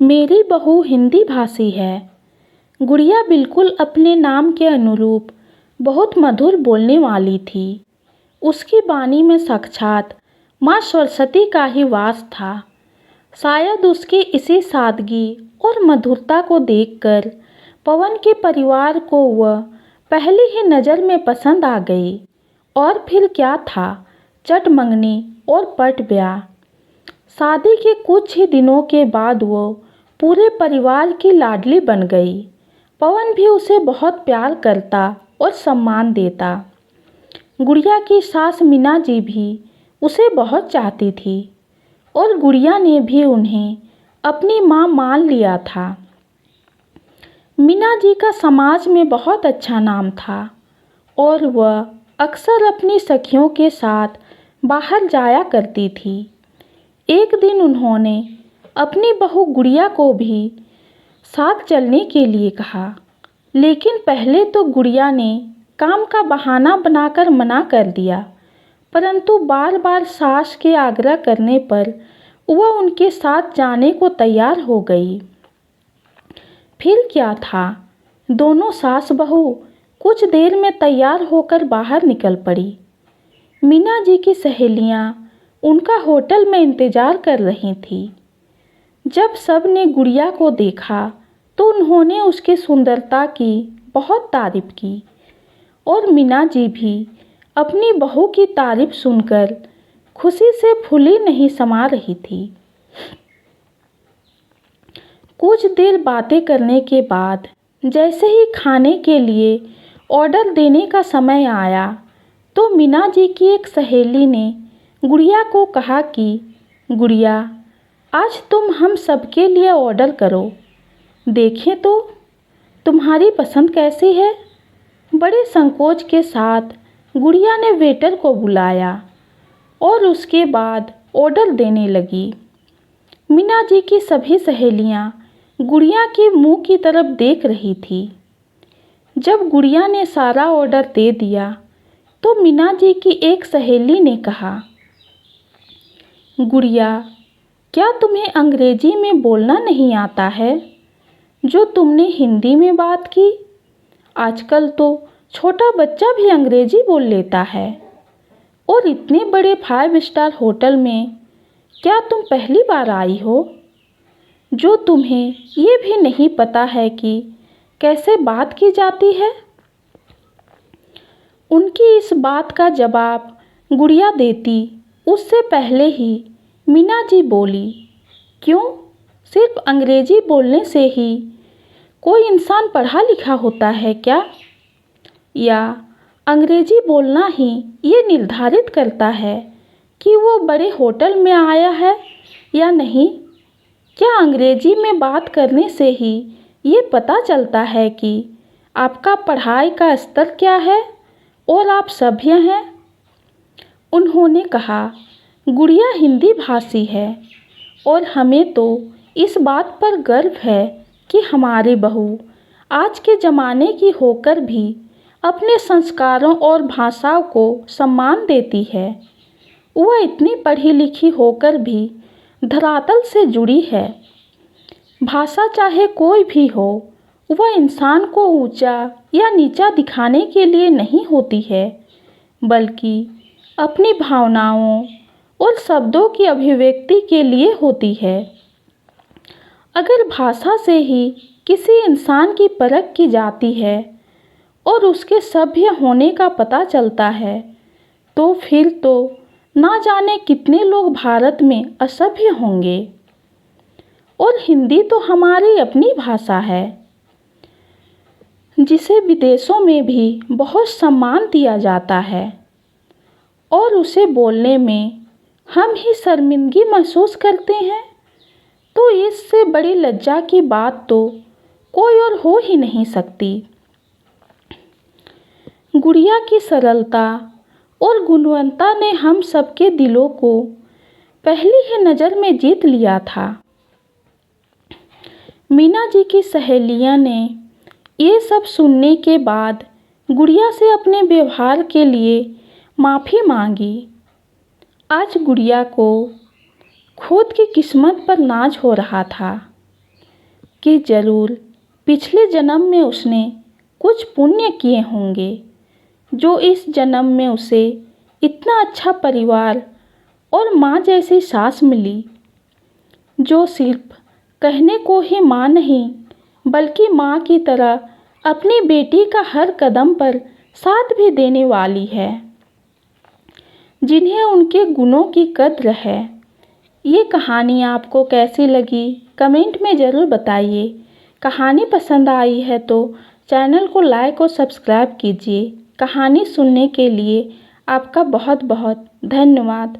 मेरी बहू हिंदी भाषी है। गुड़िया बिल्कुल अपने नाम के अनुरूप बहुत मधुर बोलने वाली थी। उसकी वाणी में साक्षात माँ सरस्वती का ही वास था। शायद उसकी इसी सादगी और मधुरता को देखकर पवन के परिवार को वह पहली ही नज़र में पसंद आ गई। और फिर क्या था, चट मंगनी और पट ब्याह। शादी के कुछ ही दिनों के बाद वो पूरे परिवार की लाडली बन गई। पवन भी उसे बहुत प्यार करता और सम्मान देता। गुड़िया की सास मीना जी भी उसे बहुत चाहती थी और गुड़िया ने भी उन्हें अपनी माँ मान लिया था। मीना जी का समाज में बहुत अच्छा नाम था और वह अक्सर अपनी सखियों के साथ बाहर जाया करती थी। एक दिन उन्होंने अपनी बहू गुड़िया को भी साथ चलने के लिए कहा, लेकिन पहले तो गुड़िया ने काम का बहाना बनाकर मना कर दिया, परंतु बार बार सास के आग्रह करने पर वह उनके साथ जाने को तैयार हो गई। फिर क्या था, दोनों सास बहू कुछ देर में तैयार होकर बाहर निकल पड़ी। मीना जी की सहेलियां उनका होटल में इंतज़ार कर रही थी। जब सब ने गुड़िया को देखा तो उन्होंने उसकी सुंदरता की बहुत तारीफ की और मीना जी भी अपनी बहू की तारीफ सुनकर खुशी से फूली नहीं समा रही थी। कुछ देर बातें करने के बाद जैसे ही खाने के लिए ऑर्डर देने का समय आया तो मीना जी की एक सहेली ने गुड़िया को कहा कि गुड़िया, आज तुम हम सबके लिए ऑर्डर करो, देखें तो तुम्हारी पसंद कैसी है। बड़े संकोच के साथ गुड़िया ने वेटर को बुलाया और उसके बाद ऑर्डर देने लगी। मीना जी की सभी सहेलियां गुड़िया के मुंह की तरफ देख रही थी। जब गुड़िया ने सारा ऑर्डर दे दिया तो मीना जी की एक सहेली ने कहा, गुड़िया, क्या तुम्हें अंग्रेजी में बोलना नहीं आता है जो तुमने हिंदी में बात की। आजकल तो छोटा बच्चा भी अंग्रेजी बोल लेता है और इतने बड़े 5 स्टार होटल में क्या तुम पहली बार आई हो, जो तुम्हें ये भी नहीं पता है कि कैसे बात की जाती है। उनकी इस बात का जवाब गुड़िया देती उससे पहले ही मीना जी बोली, क्यों, सिर्फ अंग्रेजी बोलने से ही कोई इंसान पढ़ा लिखा होता है क्या? या अंग्रेजी बोलना ही ये निर्धारित करता है कि वो बड़े होटल में आया है या नहीं? क्या अंग्रेजी में बात करने से ही ये पता चलता है कि आपका पढ़ाई का स्तर क्या है और आप सभ्य हैं? उन्होंने कहा, गुड़िया हिंदी भाषी है और हमें तो इस बात पर गर्व है कि हमारी बहू आज के ज़माने की होकर भी अपने संस्कारों और भाषाओं को सम्मान देती है। वह इतनी पढ़ी लिखी होकर भी धरातल से जुड़ी है। भाषा चाहे कोई भी हो, वह इंसान को ऊंचा या नीचा दिखाने के लिए नहीं होती है, बल्कि अपनी भावनाओं और शब्दों की अभिव्यक्ति के लिए होती है। अगर भाषा से ही किसी इंसान की परख की जाती है और उसके सभ्य होने का पता चलता है, तो फिर तो ना जाने कितने लोग भारत में असभ्य होंगे। और हिंदी तो हमारी अपनी भाषा है, जिसे विदेशों में भी बहुत सम्मान दिया जाता है और उसे बोलने में हम ही शर्मिंदगी महसूस करते हैं, तो इससे बड़ी लज्जा की बात तो कोई और हो ही नहीं सकती। गुड़िया की सरलता और गुणवत्ता ने हम सबके दिलों को पहली ही नज़र में जीत लिया था। मीना जी की सहेलियां ने ये सब सुनने के बाद गुड़िया से अपने व्यवहार के लिए माफ़ी मांगी। आज गुड़िया को खुद की किस्मत पर नाज हो रहा था। कि जरूर पिछले जन्म में उसने कुछ पुण्य किए होंगे, जो इस जन्म में उसे इतना अच्छा परिवार और माँ जैसी सास मिली, जो सिर्फ कहने को ही माँ नहीं बल्कि माँ की तरह अपनी बेटी का हर कदम पर साथ भी देने वाली है, जिन्हें उनके गुणों की कद्र है। ये कहानी आपको कैसी लगी कमेंट में ज़रूर बताइए। कहानी पसंद आई है तो चैनल को लाइक और सब्सक्राइब कीजिए। कहानी सुनने के लिए आपका बहुत बहुत धन्यवाद।